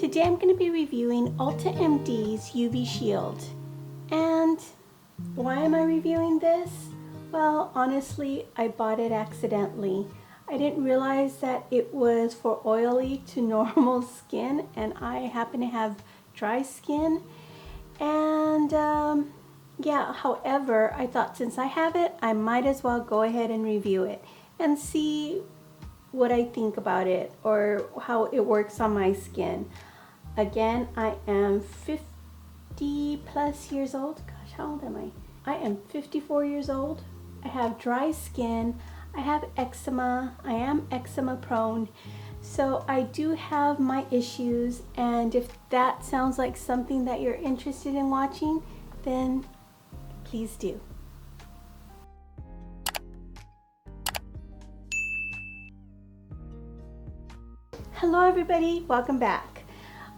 Today I'm going to be reviewing Elta MD's UV Shield. And why am I reviewing this? Well, honestly, I bought it accidentally. I didn't realize that it was for oily to normal skin, and I happen to have dry skin. And yeah, however, I thought since I have it, I might as well go ahead and review it and see what I think about it or how it works on my skin. Again, I am 50 plus years old. Gosh, how old am I? I am 54 years old. I have dry skin. I have eczema. I am eczema prone. So I do have my issues, and if that sounds like something that you're interested in watching, then please do. Hello everybody, welcome back.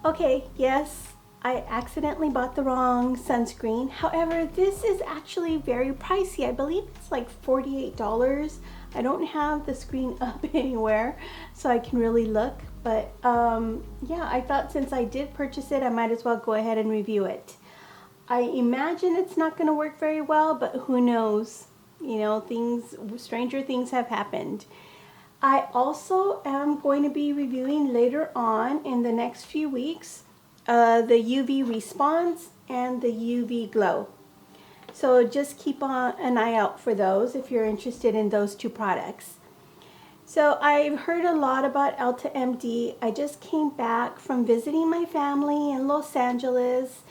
Okay, yes, I accidentally bought the wrong sunscreen. However, this is actually very pricey. I believe it's like $48. I don't have the screen up anywhere so I can really look, but yeah, I thought since I did purchase it, I might as well go ahead and review it. I imagine it's not going to work very well, but who knows? You know, stranger things have happened. I also am going to be reviewing later on in the next few weeks the UV Response and the UV Glow. So just keep an eye out for those if you're interested in those two products. So I've heard a lot about Elta MD. I just came back from visiting my family in Los Angeles,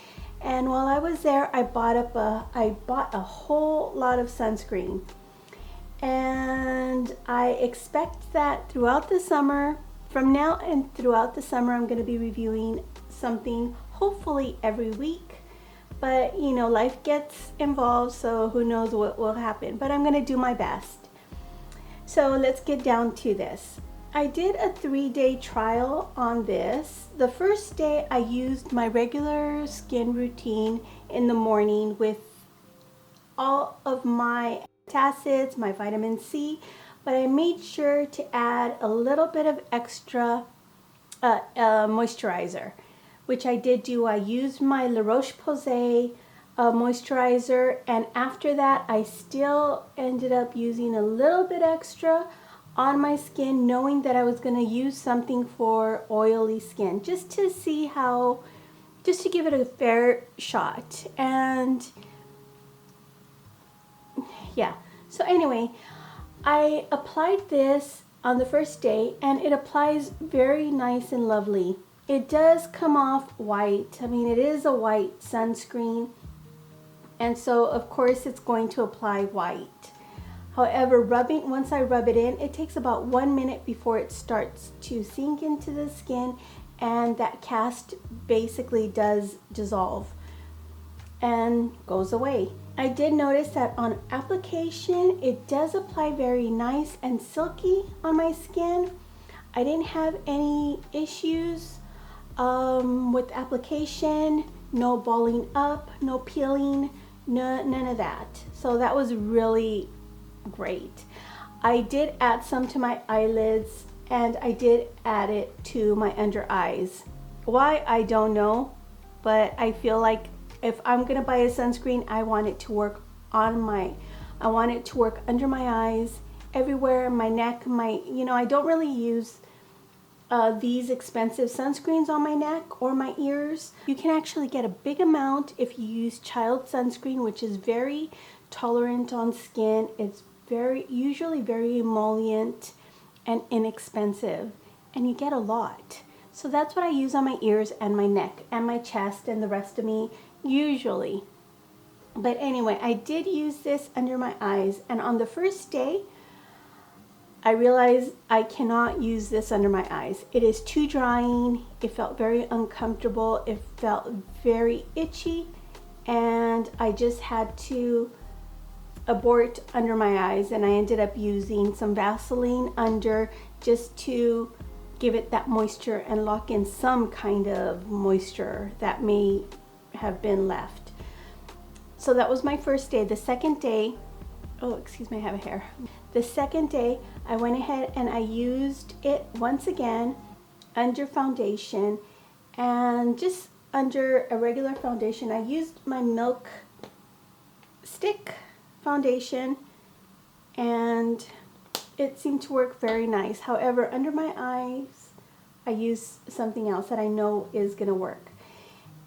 and while I was there, I bought a whole lot of sunscreen. And I expect that throughout the summer, from now and throughout the summer, I'm going to be reviewing something hopefully every week. But you know, life gets involved, so who knows what will happen. But I'm going to do my best. So let's get down to this. I did a 3-day trial on this. The first day I used my regular skin routine in the morning with all of my acids, my vitamin C, but I made sure to add a little bit of extra moisturizer, which I did do. I used my La Roche-Posay moisturizer, and after that I still ended up using a little bit extra on my skin, knowing that I was going to use something for oily skin, just to see how, just to give it a fair shot. And yeah, so anyway, I applied this on the first day, and it applies very nice and lovely. It does come off white. I mean, it is a white sunscreen, and so of course it's going to apply white. However, once I rub it in, it takes about 1 minute before it starts to sink into the skin, and that cast basically does dissolve and goes away. I did notice that on application, it does apply very nice and silky on my skin. I didn't have any issues with application, no balling up, no peeling, none of that. So that was really great. I did add some to my eyelids, and I did add it to my under eyes. Why, I don't know, but I feel like if I'm gonna buy a sunscreen, I want it to work I want it to work under my eyes, everywhere, my neck, you know, I don't really use these expensive sunscreens on my neck or my ears. You can actually get a big amount if you use child sunscreen, which is very tolerant on skin. It's usually very emollient and inexpensive, and you get a lot. So that's what I use on my ears and my neck and my chest and the rest of me usually. But anyway, I did use this under my eyes, and on the first day I realized I cannot use this under my eyes. It is too drying. It felt very uncomfortable. It felt very itchy, and I just had to abort under my eyes, and I ended up using some Vaseline under just to give it that moisture and lock in some kind of moisture that may have been left. So that was my first day. The second day, oh excuse me, I have a hair. The second day I went ahead and I used it once again under foundation, and just under a regular foundation. I used my Milk Stick foundation and it seemed to work very nice. However, under my eyes, I used something else that I know is going to work.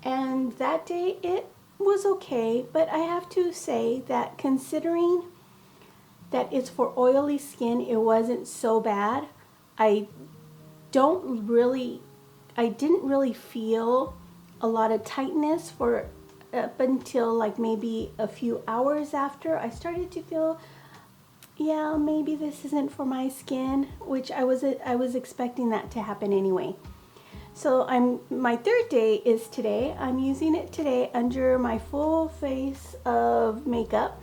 And that day it was okay, but I have to say that considering that it's for oily skin, it wasn't so bad. I didn't really feel a lot of tightness for up until like maybe a few hours after. I started to feel, yeah, maybe this isn't for my skin, which I was expecting that to happen anyway. So my third day is today. I'm using it today under my full face of makeup,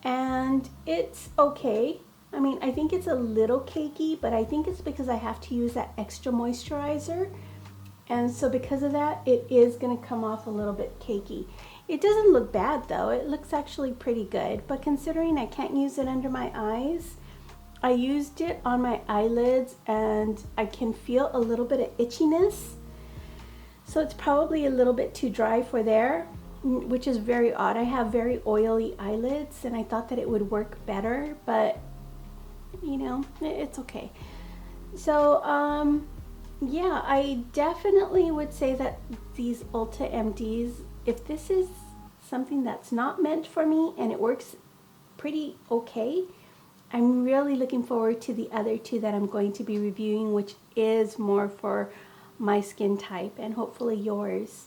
and it's okay. I mean, I think it's a little cakey, but I think it's because I have to use that extra moisturizer. And so because of that, it is going to come off a little bit cakey. It doesn't look bad though. It looks actually pretty good. But considering I can't use it under my eyes, I used it on my eyelids and I can feel a little bit of itchiness. So it's probably a little bit too dry for there, which is very odd. I have very oily eyelids and I thought that it would work better, but you know, it's okay. So, yeah, I definitely would say that these Elta MDs, if this is something that's not meant for me and it works pretty okay, I'm really looking forward to the other two that I'm going to be reviewing, which is more for my skin type and hopefully yours.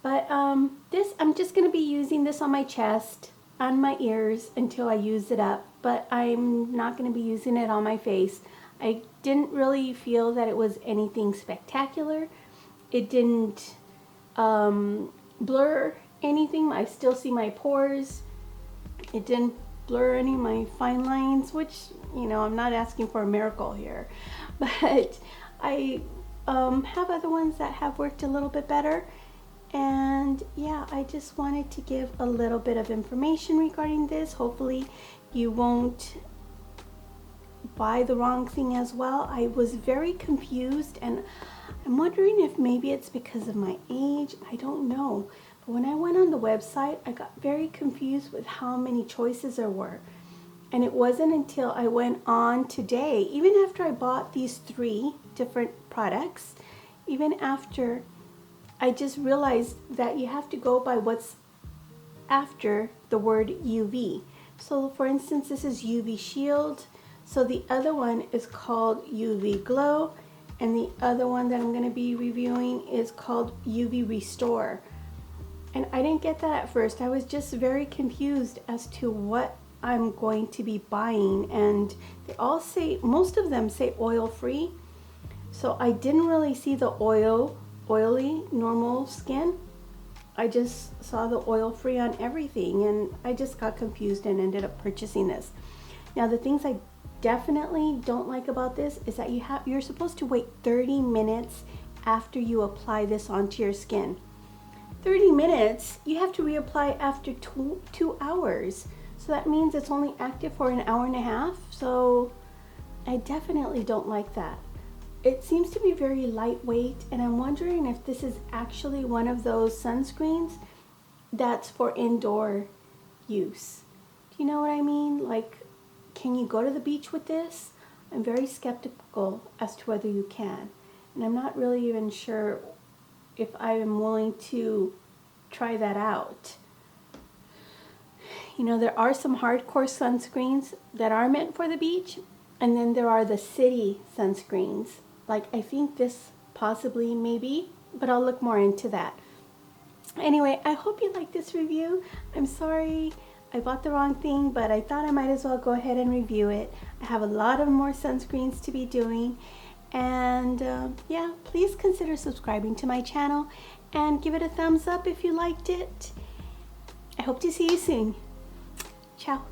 But this, I'm just going to be using this on my chest, on my ears until I use it up, but I'm not going to be using it on my face. I didn't really feel that it was anything spectacular. It didn't blur anything. I still see my pores. It didn't blur any of my fine lines, which, you know, I'm not asking for a miracle here. But I have other ones that have worked a little bit better. And yeah, I just wanted to give a little bit of information regarding this. Hopefully you won't buy the wrong thing as well. I was very confused and I'm wondering if maybe it's because of my age. I don't know. But when I went on the website, I got very confused with how many choices there were. And it wasn't until I went on today, even after I bought these 3 different products, even after, I just realized that you have to go by what's after the word UV. So for instance, this is UV Shield. So the other one is called UV Glow, and the other one that I'm going to be reviewing is called UV Restore. And I didn't get that at first. I was just very confused as to what I'm going to be buying, and they all say, most of them say oil free. So I didn't really see the oily, normal skin. I just saw the oil free on everything, and I just got confused and ended up purchasing this. Now the things I definitely don't like about this is that you're supposed to wait 30 minutes after you apply this onto your skin. 30 minutes, you have to reapply after 2 hours. So that means it's only active for an hour and a half. So I definitely don't like that. It seems to be very lightweight, and I'm wondering if this is actually one of those sunscreens that's for indoor use. Do you know what I mean? Like, can you go to the beach with this? I'm very skeptical as to whether you can. And I'm not really even sure if I am willing to try that out. You know, there are some hardcore sunscreens that are meant for the beach, and then there are the city sunscreens. Like, I think this possibly, maybe, but I'll look more into that. Anyway, I hope you like this review. I'm sorry I bought the wrong thing, but I thought I might as well go ahead and review it. I have a lot of more sunscreens to be doing. And yeah, please consider subscribing to my channel and give it a thumbs up if you liked it. I hope to see you soon. Ciao.